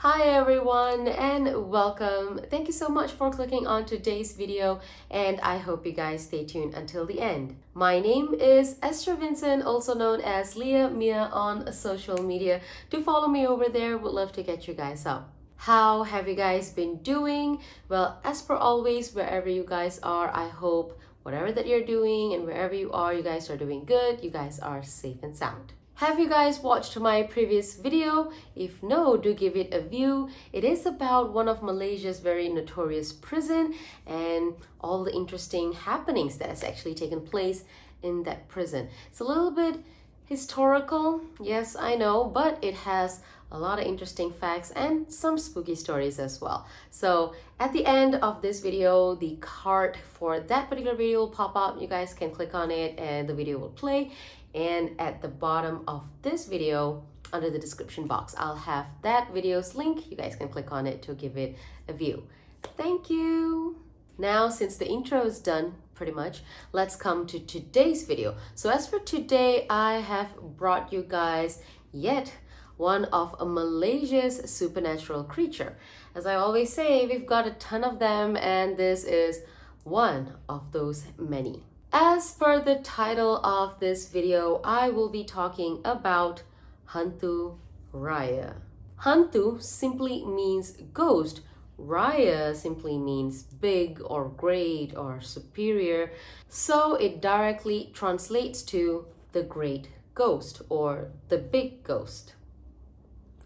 Hi everyone and welcome. Thank you so much for clicking on today's video and I hope you guys stay tuned until the end. My name is Esther Vincent, also known as LiaMia on social media. Do follow me over there, would love to get you guys up. How have you guys been doing? Well, as per always, wherever you guys are, I hope whatever that you're doing and wherever you guys are doing good, you guys are safe and sound. Have you guys watched my previous video? If no, do give it a view. It is about one of Malaysia's very notorious prison and all the interesting happenings that has actually taken place in that prison. It's a little bit historical, yes, I know, but it has a lot of interesting facts and some spooky stories as well. So at the end of this video, the card for that particular video will pop up. You guys can click on it and the video will play. And at the bottom of this video, under the description box, I'll have that video's link. You guys can click on it to give it a view. Thank you. Now, since the intro is done, pretty much, let's come to today's video. So as for today, I have brought you guys yet one of Malaysia's supernatural creature. As I always say, we've got a ton of them and this is one of those many. As per the title of this video, I will be talking about Hantu Raya. Hantu simply means ghost. Raya simply means big or great or superior. So it directly translates to the great ghost or the big ghost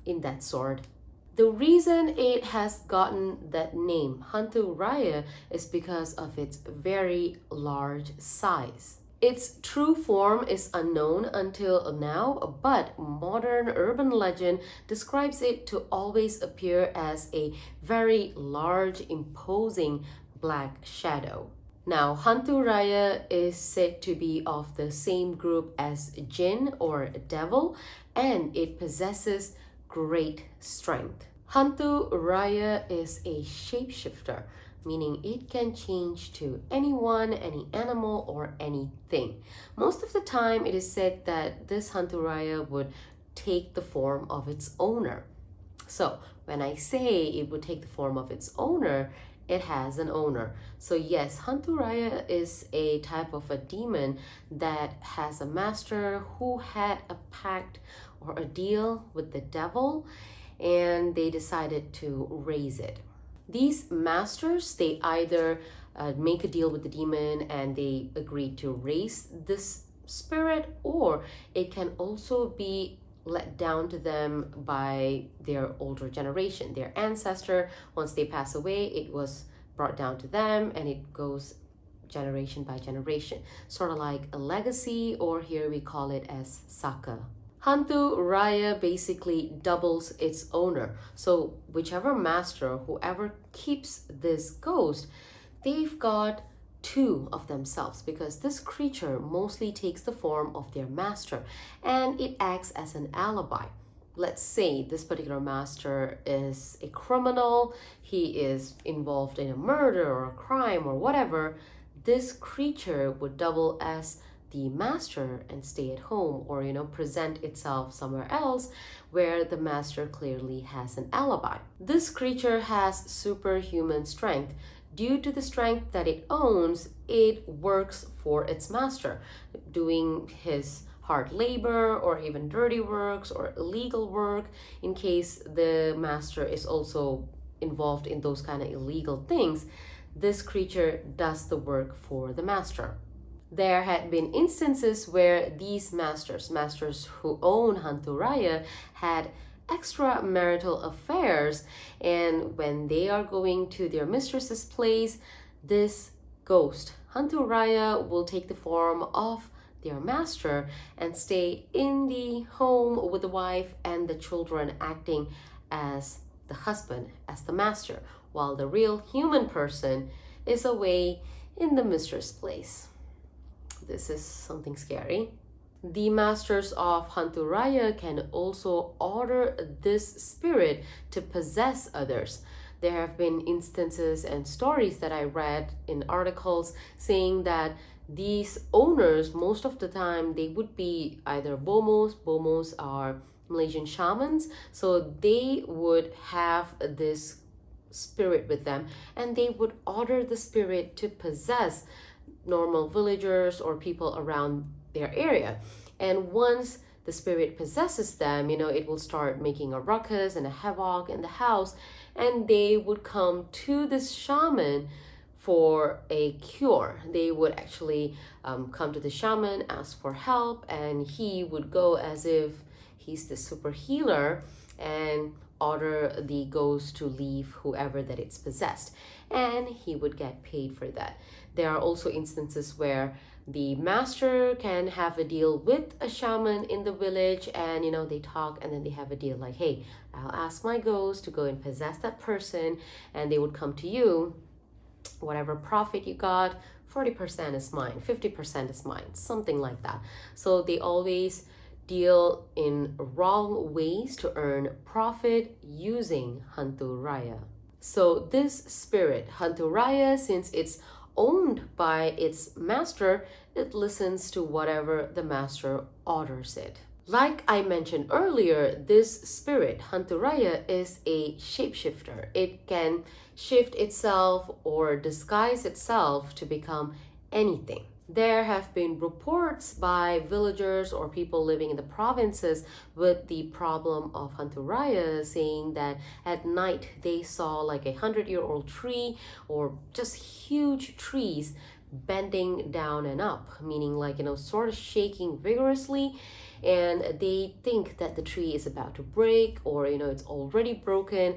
in that sort. The reason it has gotten that name, Hantu Raya, is because of its very large size. Its true form is unknown until now, but modern urban legend describes it to always appear as a very large, imposing black shadow. Now, Hantu Raya is said to be of the same group as jinn or devil, and it possesses great strength. Hantu Raya is a shapeshifter, meaning it can change to anyone, any animal, or anything. Most of the time, it is said that this Hantu Raya would take the form of its owner. So, when I say it would take the form of its owner, it has an owner. So yes, Hantu Raya is a type of a demon that has a master who had a pact or a deal with the devil, and they decided to raise it. These masters, they either make a deal with the demon and they agree to raise this spirit, or it can also be let down to them by their older generation, their ancestor. Once they pass away, it was brought down to them and it goes generation by generation, sort of like a legacy, or here we call it as saka. Hantu Raya basically doubles its owner. So whichever master, whoever keeps this ghost, they've got two of themselves, because this creature mostly takes the form of their master and it acts as an alibi. Let's say this particular master is a criminal, he is involved in a murder or a crime or whatever. This creature would double as the master and stay at home, or present itself somewhere else where the master clearly has an alibi. This creature has superhuman strength. Due to the strength that it owns, it works for its master, doing his hard labor or even dirty works or illegal work, in case the master is also involved in those kind of illegal things. This creature does the work for the master. There had been instances where these masters who own Hantu Raya, had extramarital affairs, and when they are going to their mistress's place, this ghost, Hantu Raya, will take the form of their master and stay in the home with the wife and the children, acting as the husband, as the master, while the real human person is away in the mistress' place. This is something scary. The masters of Hantu Raya can also order this spirit to possess others. There have been instances and stories that I read in articles saying that these owners, most of the time, they would be either bomos. Bomos are Malaysian shamans. So they would have this spirit with them, and they would order the spirit to possess normal villagers or people around their area. And once the spirit possesses them, it will start making a ruckus and a havoc in the house, and they would come to this shaman for a cure. They would actually come to the shaman, ask for help, and he would go as if he's the super healer and order the ghost to leave whoever that it's possessed, and he would get paid for that. There are also instances where the master can have a deal with a shaman in the village, and they talk, and then they have a deal like, hey, I'll ask my ghost to go and possess that person, and they would come to you. Whatever profit you got, 40% is mine, 50% is mine, something like that. So they always deal in wrong ways to earn profit using Hantu Raya. So this spirit, Hantu Raya, since it's owned by its master, it listens to whatever the master orders it. Like I mentioned earlier, this spirit, Hantu Raya, is a shapeshifter. It can shift itself or disguise itself to become anything. There have been reports by villagers or people living in the provinces with the problem of Hantu Raya, saying that at night they saw like 100-year-old tree or just huge trees bending down and up, meaning like, sort of shaking vigorously, and they think that the tree is about to break, or it's already broken.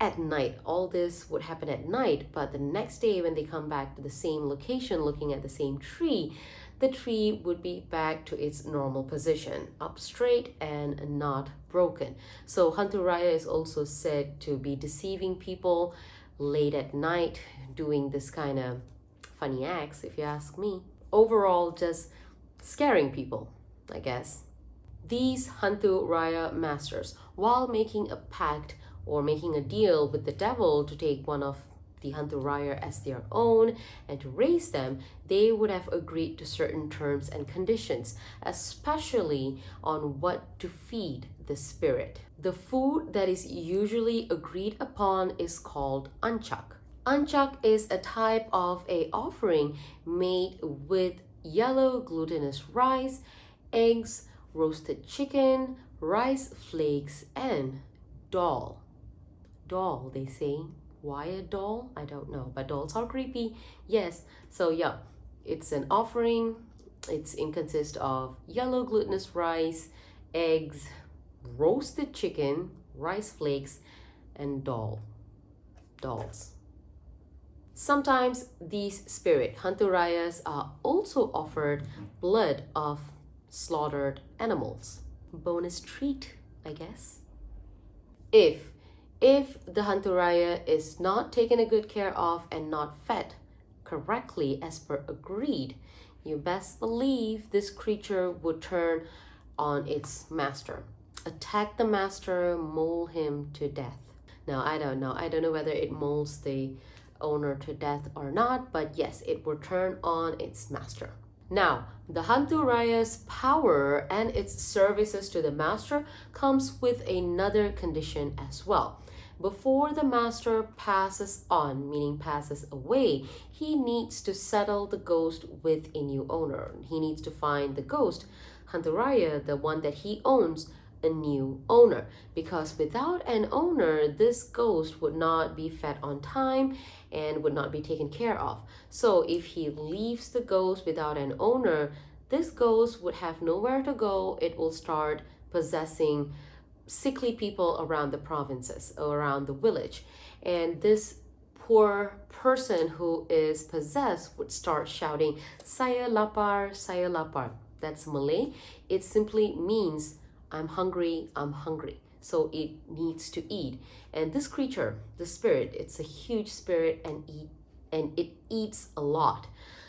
At night, all this would happen at night, but the next day when they come back to the same location looking at the same tree, the tree would be back to its normal position, up straight and not broken. So Hantu Raya is also said to be deceiving people late at night, doing this kind of funny acts, if you ask me. Overall, just scaring people, I guess. These Hantu Raya masters, while making a pact or making a deal with the devil to take one of the Hantu Raya as their own and to raise them, they would have agreed to certain terms and conditions, especially on what to feed the spirit. The food that is usually agreed upon is called ancak. Ancak is a type of a offering made with yellow glutinous rice, eggs, roasted chicken, rice flakes, and dal. Doll, they say. Why a doll? I don't know, but dolls are creepy. Yes, so yeah, it's an offering. It consists of yellow glutinous rice, eggs, roasted chicken, rice flakes, and dolls. Sometimes these spirit Hantu Rayas are also offered blood of slaughtered animals. Bonus treat, I guess. If the Hantu Raya is not taken a good care of and not fed correctly as per agreed, you best believe this creature would turn on its master, attack the master, maul him to death. Now, I don't know whether it mauls the owner to death or not, but yes, it will turn on its master. Now, the Hantu Raya's power and its services to the master comes with another condition as well. Before the master passes on, meaning passes away, he needs to settle the ghost with a new owner. He needs to find the ghost, Hantu Raya, the one that he owns, a new owner. Because without an owner, this ghost would not be fed on time and would not be taken care of. So if he leaves the ghost without an owner, this ghost would have nowhere to go. It will start possessing sickly people around the provinces, around the village. And this poor person who is possessed would start shouting, "Saya lapar, saya lapar." That's Malay. It simply means, I'm hungry, I'm hungry. So it needs to eat. And this creature, the spirit, it's a huge spirit and it eats a lot.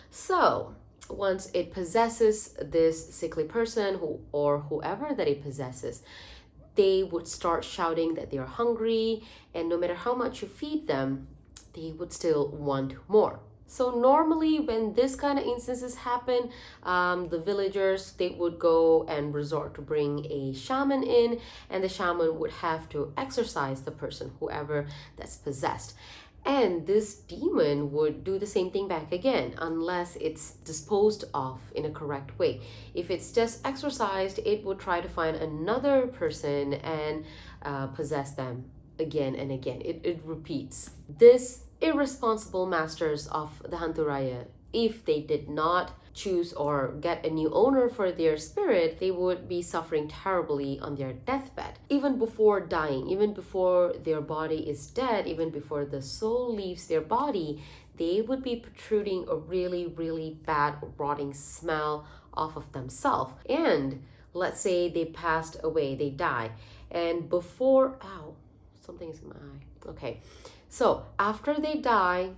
So once it possesses this sickly person or whoever that it possesses, they would start shouting that they're hungry, and no matter how much you feed them, they would still want more. So normally when this kind of instances happen, the villagers, they would go and resort to bring a shaman in, and the shaman would have to exorcise the person, whoever that's possessed. And this demon would do the same thing back again unless it's disposed of in a correct way. If it's just exorcised, it would try to find another person and possess them again and again. It repeats. This irresponsible masters of the Hantu Raya, if they did not choose or get a new owner for their spirit, they would be suffering terribly on their deathbed. Even before dying, even before their body is dead, even before the soul leaves their body, they would be protruding a really, really bad rotting smell off of themselves. And let's say they passed away, they died, and before, ow, something is in my eye. Okay, so after they die,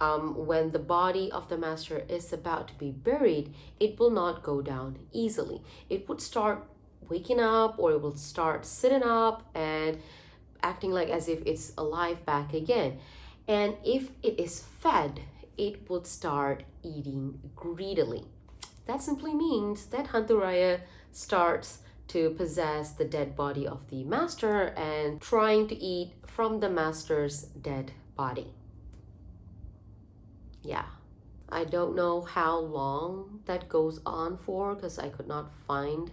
when the body of the master is about to be buried, it will not go down easily. It would start waking up, or it will start sitting up and acting like as if it's alive back again. And if it is fed, it would start eating greedily. That simply means that Hantu Raya starts to possess the dead body of the master and trying to eat from the master's dead body. Yeah, I don't know how long that goes on for because I could not find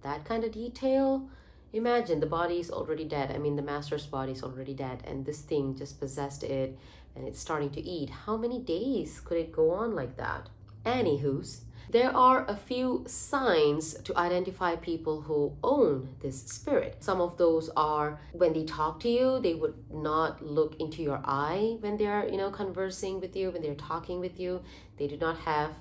that kind of detail. Imagine the body is already dead. I mean, the master's body is already dead, and this thing just possessed it and it's starting to eat. How many days could it go on like that? Anywho's, there are a few signs to identify people who own this spirit. Some of those are when they talk to you, they would not look into your eye when they're, conversing with you, when they're talking with you. They do not have,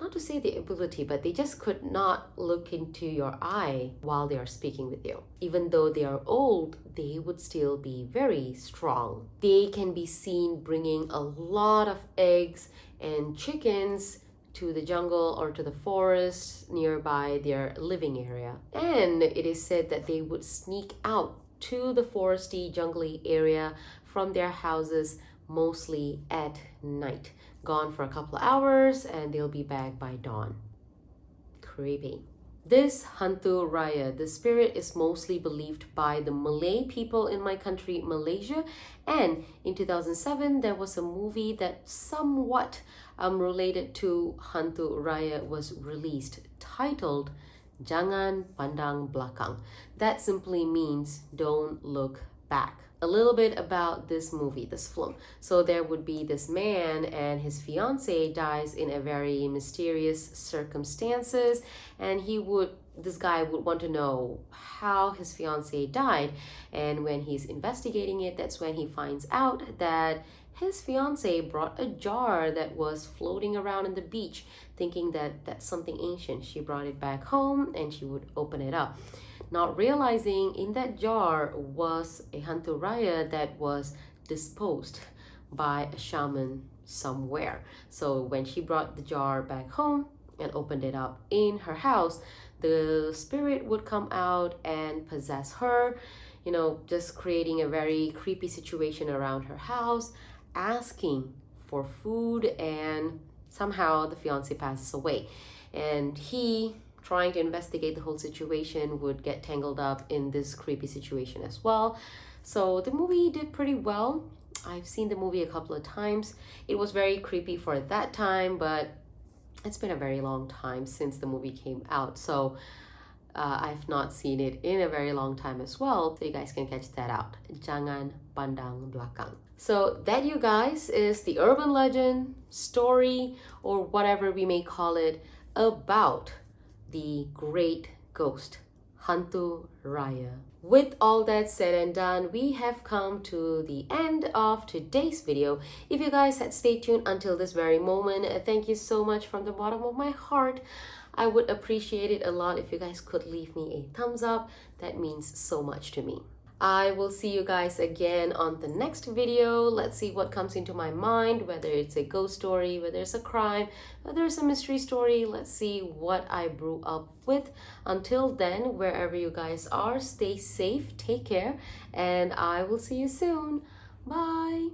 not to say the ability, but they just could not look into your eye while they are speaking with you. Even though they are old, they would still be very strong. They can be seen bringing a lot of eggs and chickens to the jungle or to the forest nearby their living area. And it is said that they would sneak out to the foresty, jungly area from their houses mostly at night. Gone for a couple of hours and they'll be back by dawn. Creepy. This Hantu Raya, the spirit, is mostly believed by the Malay people in my country, Malaysia. And in 2007, there was a movie that somewhat related to Hantu Raya was released, titled Jangan Pandang Belakang. That simply means don't look back. A little bit about this movie, this film. So there would be this man and his fiance dies in a very mysterious circumstances, and this guy would want to know how his fiance died. And when he's investigating it, that's when he finds out that his fiance brought a jar that was floating around on the beach, thinking that that's something ancient. She brought it back home and she would open it up, not realizing in that jar was a Hantu Raya that was disposed by a shaman somewhere. So when she brought the jar back home and opened it up in her house, the spirit would come out and possess her, just creating a very creepy situation around her house, asking for food, and somehow the fiance passes away. And he, trying to investigate the whole situation, would get tangled up in this creepy situation as well. So the movie did pretty well. I've seen the movie a couple of times. It was very creepy for that time, but it's been a very long time since the movie came out. So I've not seen it in a very long time as well. So you guys can catch that out. Jangan Pandang Belakang. So that, you guys, is the urban legend, story, or whatever we may call it, about the great ghost, Hantu Raya. With all that said and done, we have come to the end of today's video. If you guys had stayed tuned until this very moment, thank you so much from the bottom of my heart. I would appreciate it a lot if you guys could leave me a thumbs up. That means so much to me. I will see you guys again on the next video. Let's see what comes into my mind, whether it's a ghost story, whether it's a crime, whether it's a mystery story. Let's see what I brew up with. Until then, wherever you guys are, stay safe, take care, and I will see you soon. Bye.